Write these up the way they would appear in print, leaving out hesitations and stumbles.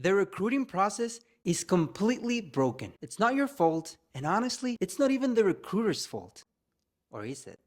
The recruiting process is completely broken. It's not your fault, and honestly, it's not even the recruiter's fault. Or is it?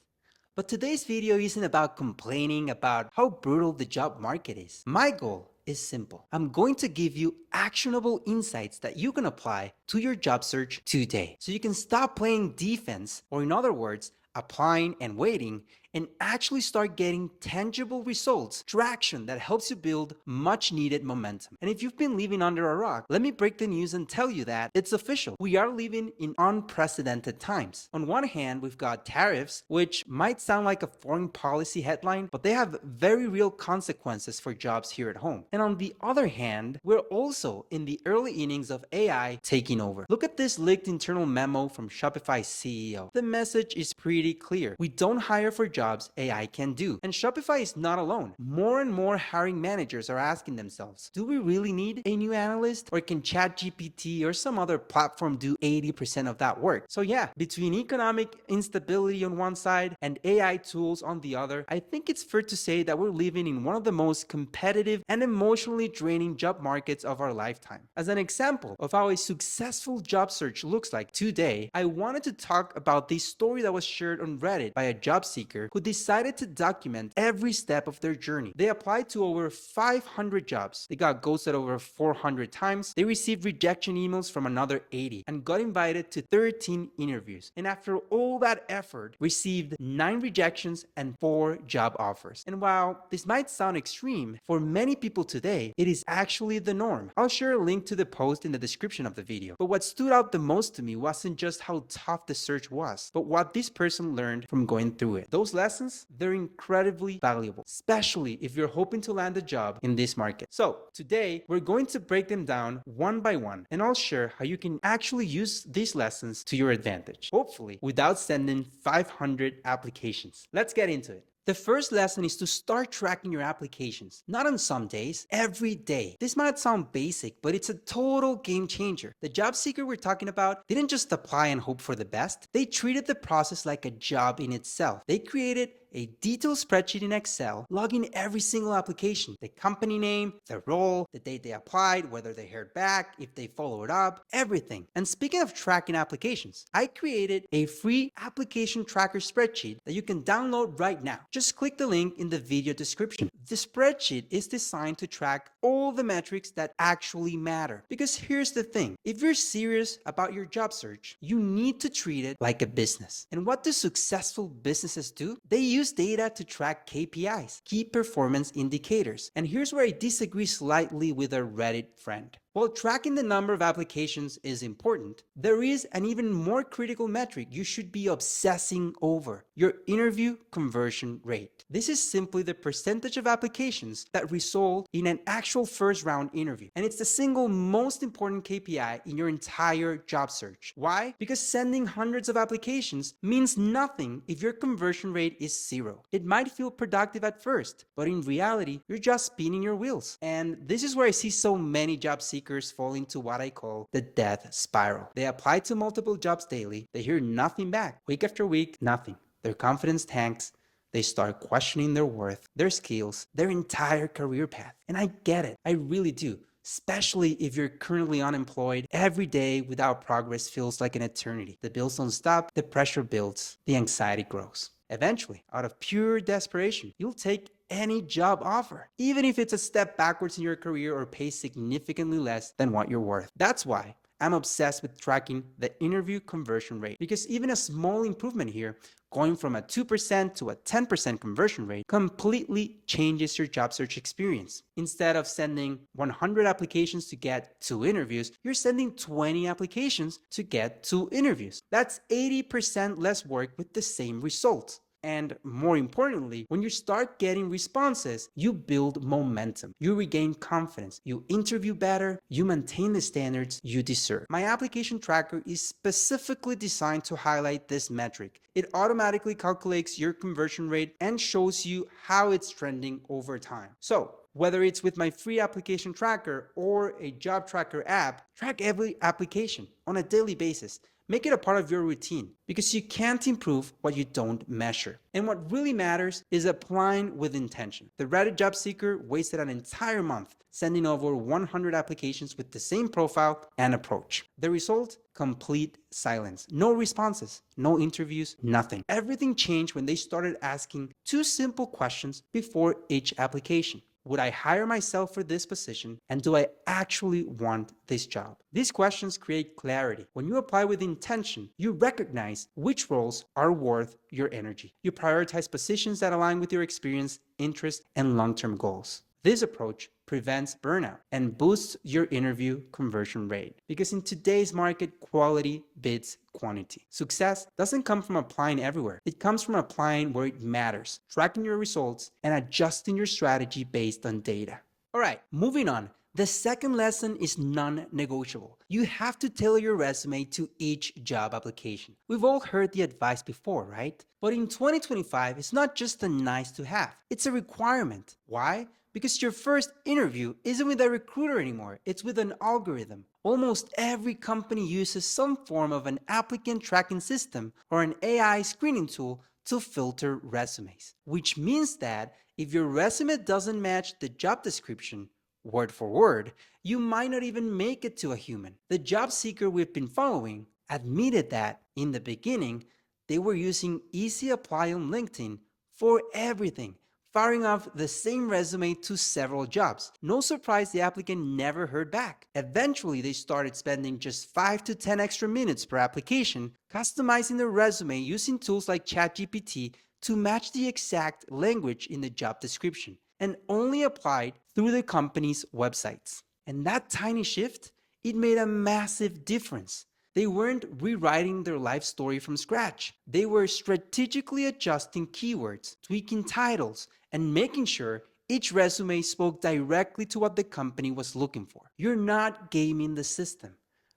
But today's video isn't about complaining about how brutal the job market is. My goal is simple. I'm going to give you actionable insights that you can apply to your job search today. So you can stop playing defense, or in other words, applying and waiting, and actually start getting tangible results, traction that helps you build much needed momentum. And if you've been living under a rock, let me break the news and tell you that it's official. We are living in unprecedented times. On one hand, we've got tariffs, which might sound like a foreign policy headline, but they have very real consequences for jobs here at home. And on the other hand, we're also in the early innings of AI taking over. Look at this leaked internal memo from Shopify's CEO. The message is pretty clear. We don't hire for jobs AI can do. And Shopify is not alone. More and more hiring managers are asking themselves, do we really need a new analyst, or can ChatGPT or some other platform do 80% of that work? So yeah, between economic instability on one side and AI tools on the other, I think it's fair to say that we're living in one of the most competitive and emotionally draining job markets of our lifetime. As an example of how a successful job search looks like today, I wanted to talk about this story that was shared on Reddit by a job seeker who decided to document every step of their journey. They applied to over 500 jobs. They got ghosted over 400 times. They received rejection emails from another 80 and got invited to 13 interviews. And after all that effort, received 9 rejections and 4 job offers. And while this might sound extreme, for many people today, it is actually the norm. I'll share a link to the post in the description of the video. But what stood out the most to me wasn't just how tough the search was, but what this person learned from going through it. Those lessons, they're incredibly valuable, especially if you're hoping to land a job in this market. So today, we're going to break them down one by one, and I'll share how you can actually use these lessons to your advantage, hopefully without sending 500 applications. Let's get into it. The first lesson is to start tracking your applications. Not on some days, every day. This might sound basic, but it's a total game changer. The job seeker we're talking about didn't just apply and hope for the best. They treated the process like a job in itself. They created a detailed spreadsheet in Excel, logging every single application, the company name, the role, the date they applied, whether they heard back, if they followed up, everything. And speaking of tracking applications, I created a free application tracker spreadsheet that you can download right now. Just click the link in the video description. The spreadsheet is designed to track all the metrics that actually matter. Because here's the thing, if you're serious about your job search, you need to treat it like a business. And what do successful businesses do? They use data to track KPIs, key performance indicators. And here's where I disagree slightly with a Reddit friend. While tracking the number of applications is important, there is an even more critical metric you should be obsessing over: your interview conversion rate. This is simply the percentage of applications that result in an actual first round interview. And it's the single most important KPI in your entire job search. Why? Because sending hundreds of applications means nothing if your conversion rate is 0. It might feel productive at first, but in reality, you're just spinning your wheels. And this is where I see so many job seekers fall into what I call the death spiral. They apply to multiple jobs daily, they hear nothing back. Week after week, nothing. Their confidence tanks. They start questioning their worth, their skills, their entire career path. And I get it, I really do. Especially if you're currently unemployed, every day without progress feels like an eternity. The bills don't stop, the pressure builds, the anxiety grows. Eventually, out of pure desperation, you'll take any job offer, even if it's a step backwards in your career or pays significantly less than what you're worth. That's why I'm obsessed with tracking the interview conversion rate, because even a small improvement here, going from a 2% to a 10% conversion rate, completely changes your job search experience. Instead of sending 100 applications to get 2 interviews, you're sending 20 applications to get 2 interviews. That's 80% less work with the same results. And more importantly, when you start getting responses, you build momentum. You regain confidence. You interview better. You maintain the standards you deserve. My application tracker is specifically designed to highlight this metric. It automatically calculates your conversion rate and shows you how it's trending over time. So, whether it's with my free application tracker or a job tracker app, track every application on a daily basis. Make it a part of your routine because you can't improve what you don't measure. And what really matters is applying with intention. The Reddit job seeker wasted an entire month sending over 100 applications with the same profile and approach. The result? Complete silence. No responses, no interviews, nothing. Everything changed when they started asking two simple questions before each application. Would I hire myself for this position? And do I actually want this job? These questions create clarity. When you apply with intention, you recognize which roles are worth your energy. You prioritize positions that align with your experience, interests, and long-term goals. This approach prevents burnout and boosts your interview conversion rate because in today's market, quality beats quantity. Success doesn't come from applying everywhere. It comes from applying where it matters, tracking your results, and adjusting your strategy based on data. All right, moving on. The second lesson is non-negotiable. You have to tailor your resume to each job application. We've all heard the advice before, right? But in 2025, it's not just a nice to have, it's a requirement. Why? Because your first interview isn't with a recruiter anymore, it's with an algorithm. Almost every company uses some form of an applicant tracking system or an AI screening tool to filter resumes, which means that if your resume doesn't match the job description, word for word, you might not even make it to a human. The job seeker we've been following admitted that in the beginning, they were using Easy Apply on LinkedIn for everything, firing off the same resume to several jobs. No surprise the applicant never heard back. Eventually, they started spending just 5 to 10 extra minutes per application, customizing their resume using tools like ChatGPT to match the exact language in the job description, and only applied through the company's websites. And that tiny shift, it made a massive difference. They weren't rewriting their life story from scratch. They were strategically adjusting keywords, tweaking titles, and making sure each resume spoke directly to what the company was looking for. You're not gaming the system.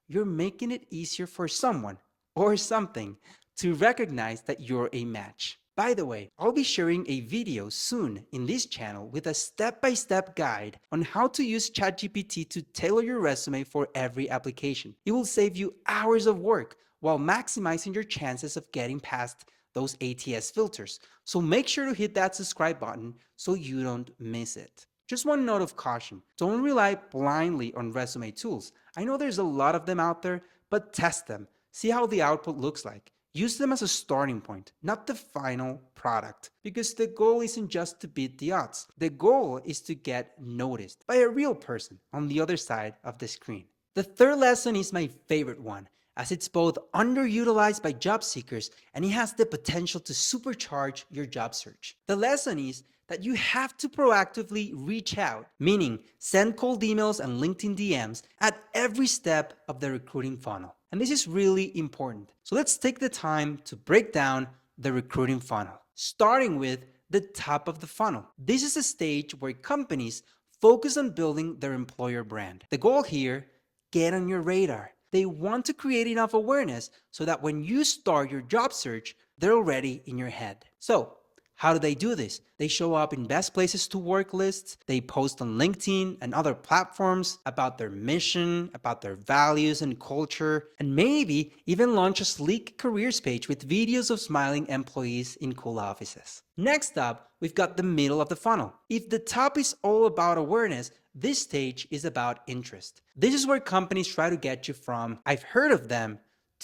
You're making it easier for someone or something to recognize that you're a match. By the way, I'll be sharing a video soon in this channel with a step-by-step guide on how to use ChatGPT to tailor your resume for every application. It will save you hours of work while maximizing your chances of getting past those ATS filters. So make sure to hit that subscribe button so you don't miss it. Just one note of caution, don't rely blindly on resume tools. I know there's a lot of them out there, but test them. See how the output looks like. Use them as a starting point, not the final product, because the goal isn't just to beat the odds. The goal is to get noticed by a real person on the other side of the screen. The third lesson is my favorite one, as it's both underutilized by job seekers and it has the potential to supercharge your job search. The lesson is that you have to proactively reach out, meaning send cold emails and LinkedIn DMs at every step of the recruiting funnel. And this is really important. So let's take the time to break down the recruiting funnel, starting with the top of the funnel. This is a stage where companies focus on building their employer brand. The goal here, get on your radar. They want to create enough awareness so that when you start your job search, they're already in your head. So, how do they do this? They show up in best places to work lists, they post on LinkedIn and other platforms about their mission, about their values and culture, and maybe even launch a sleek careers page with videos of smiling employees in cool offices. Next up, we've got the middle of the funnel. If the top is all about awareness, this stage is about interest. This is where companies try to get you from, I've heard of them,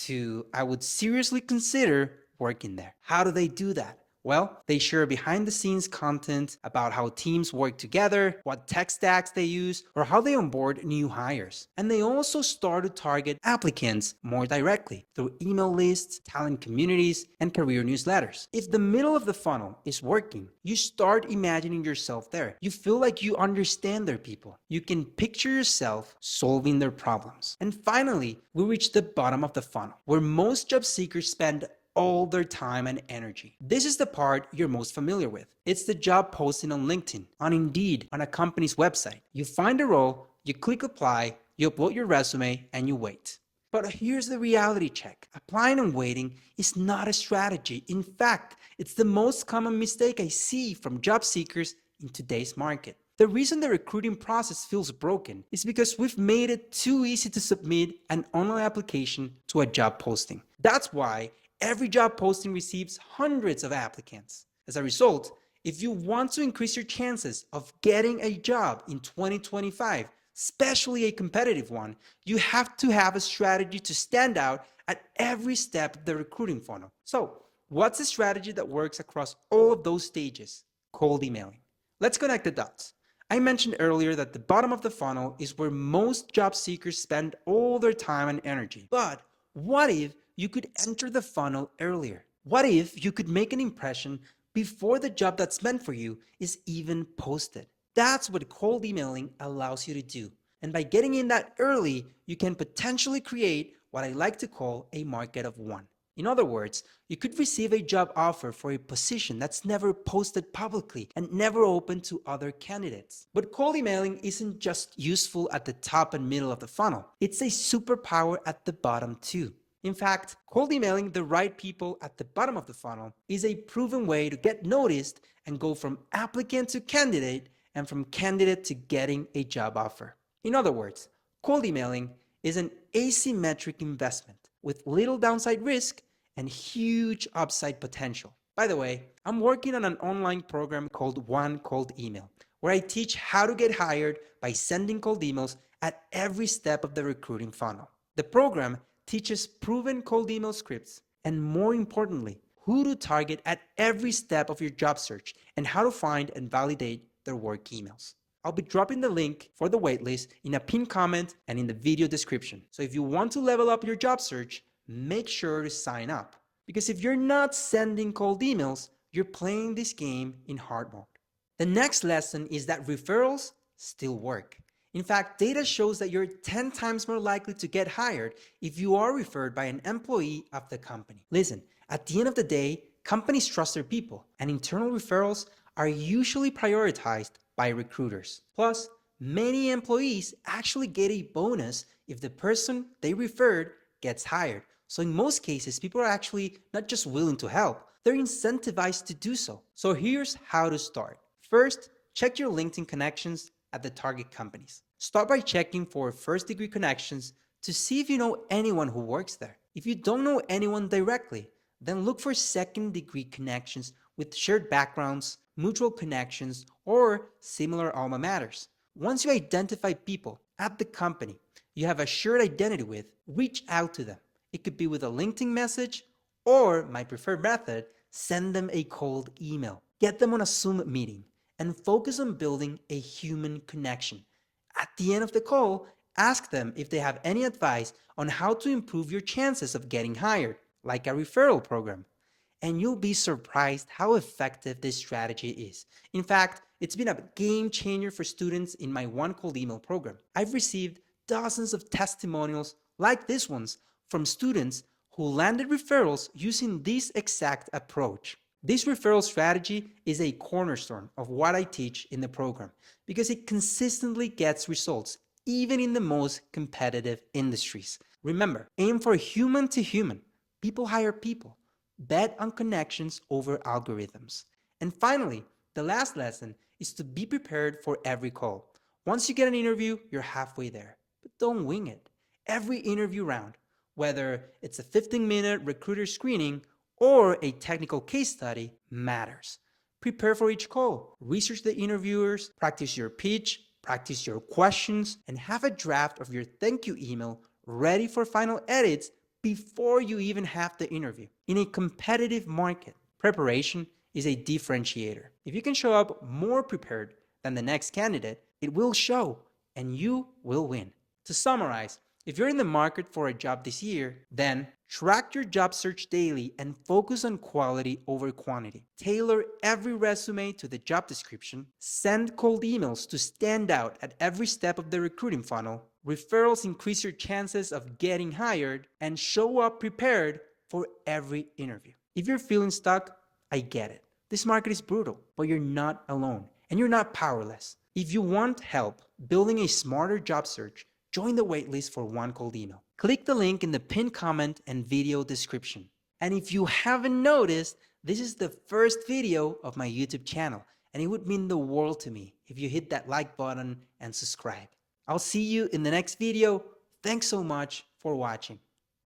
to I would seriously consider working there. How do they do that? Well, they share behind the scenes content about how teams work together, what tech stacks they use, or how they onboard new hires. And they also start to target applicants more directly through email lists, talent communities, and career newsletters. If the middle of the funnel is working, you start imagining yourself there. You feel like you understand their people. You can picture yourself solving their problems. And finally, we reach the bottom of the funnel, where most job seekers spend all their time and energy. This is the part you're most familiar with. It's the job posting on LinkedIn, on Indeed, on a company's website. You find a role, you click apply, you upload your resume, and you wait. But here's the reality check. Applying and waiting is not a strategy. In fact, it's the most common mistake I see from job seekers in today's market. The reason the recruiting process feels broken is because we've made it too easy to submit an online application to a job posting. That's why every job posting receives hundreds of applicants. As a result, if you want to increase your chances of getting a job in 2025, especially a competitive one, you have to have a strategy to stand out at every step of the recruiting funnel. So, what's a strategy that works across all of those stages? Cold emailing. Let's connect the dots. I mentioned earlier that the bottom of the funnel is where most job seekers spend all their time and energy. But what if you could enter the funnel earlier? What if you could make an impression before the job that's meant for you is even posted? That's what cold emailing allows you to do. And by getting in that early, you can potentially create what I like to call a market of one. In other words, you could receive a job offer for a position that's never posted publicly and never open to other candidates. But cold emailing isn't just useful at the top and middle of the funnel, it's a superpower at the bottom too. In fact, cold emailing the right people at the bottom of the funnel is a proven way to get noticed and go from applicant to candidate and from candidate to getting a job offer. In other words, cold emailing is an asymmetric investment with little downside risk and huge upside potential. By the way, I'm working on an online program called One Cold Email, where I teach how to get hired by sending cold emails at every step of the recruiting funnel. The program teaches proven cold email scripts and, more importantly, who to target at every step of your job search and how to find and validate their work emails. I'll be dropping the link for the waitlist in a pinned comment and in the video description. So if you want to level up your job search, make sure to sign up. Because if you're not sending cold emails, you're playing this game in hard mode. The next lesson is that referrals still work. In fact, data shows that you're 10 times more likely to get hired if you are referred by an employee of the company. Listen, at the end of the day, companies trust their people, and internal referrals are usually prioritized by recruiters. Plus, many employees actually get a bonus if the person they referred gets hired. So in most cases, people are actually not just willing to help, they're incentivized to do so. So here's how to start. First, check your LinkedIn connections at the target companies. Start by checking for first-degree connections to see if you know anyone who works there. If you don't know anyone directly, then look for second-degree connections with shared backgrounds, mutual connections, or similar alma maters. Once you identify people at the company you have a shared identity with, reach out to them. It could be with a LinkedIn message, or my preferred method, send them a cold email. Get them on a Zoom meeting and focus on building a human connection. At the end of the call, ask them if they have any advice on how to improve your chances of getting hired, like a referral program. And you'll be surprised how effective this strategy is. In fact, it's been a game changer for students in my One Cold Email program. I've received dozens of testimonials like this ones from students who landed referrals using this exact approach. This referral strategy is a cornerstone of what I teach in the program because it consistently gets results even in the most competitive industries. Remember, aim for human to human. People hire people. Bet on connections over algorithms. And finally, the last lesson is to be prepared for every call. Once you get an interview, you're halfway there. But don't wing it. Every interview round, whether it's a 15-minute recruiter screening or a technical case study, matters. Prepare for each call. Research the interviewers, practice your pitch, practice your questions, and have a draft of your thank you email ready for final edits before you even have the interview. In a competitive market, preparation is a differentiator. If you can show up more prepared than the next candidate, it will show and you will win. To summarize, if you're in the market for a job this year, then track your job search daily and focus on quality over quantity. Tailor every resume to the job description, send cold emails to stand out at every step of the recruiting funnel, referrals increase your chances of getting hired, and show up prepared for every interview. If you're feeling stuck, I get it. This market is brutal, but you're not alone and you're not powerless. If you want help building a smarter job search, join the waitlist for One Cold Email. Click the link in the pinned comment and video description. And if you haven't noticed, this is the first video of my YouTube channel, and it would mean the world to me if you hit that like button and subscribe. I'll see you in the next video. Thanks so much for watching.